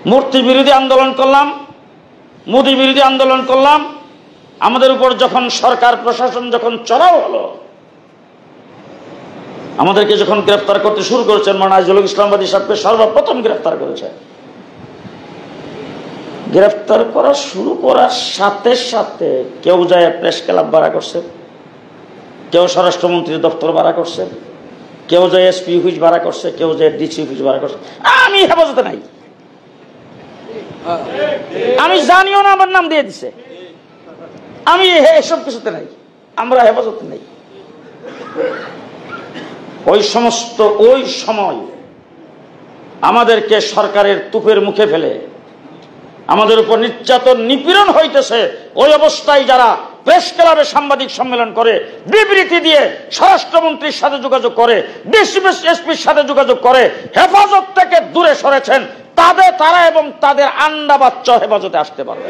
মূর্তি বিরোধী আন্দোলন করলাম, মোদী বিরোধী আন্দোলন করলাম। আমাদের উপর যখন সরকার প্রশাসন যখন চড়াও হলো, আমাদেরকে যখন গ্রেফতার করতে শুরু করেছেন, মাওলানা আজিজুল হক ইসলামাবাদী সাহেবকে সর্বপ্রথম গ্রেফতার করেছে। গ্রেফতার করা শুরু করার সাথে সাথে কেউ যায় প্রেস ক্লাব ভাড়া করছে, কেউ স্বরাষ্ট্রমন্ত্রীর দপ্তর ভাড়া করছে, কেউ যায় এসপি অফিস ভাড়া করছে, কেউ যায় ডিসি অফিস ভাড়া করছে। আমি হেফাজতে নাই, আমি জানিও না, আমার নাম দিয়ে দিছে। আমি এসব কিছুতে নাই, আমরা হেফাজতে নাই। ওই সময় আমাদেরকে সরকারের তুপের মুখে ফেলে আমাদের উপর নির্যাতন নিপীড়ন হইতেছে। ওই অবস্থায় যারা প্রেস ক্লাবে সাংবাদিক সম্মেলন করে, বিবৃতি দিয়ে স্বরাষ্ট্রমন্ত্রীর সাথে যোগাযোগ করে, ডিসি এসপির সাথে যোগাযোগ করে, হেফাজত থেকে দূরে সরেছেন, তারা এবং তাদের আন্ডা বাচ্চা হেফাজতে আসতে পারবে।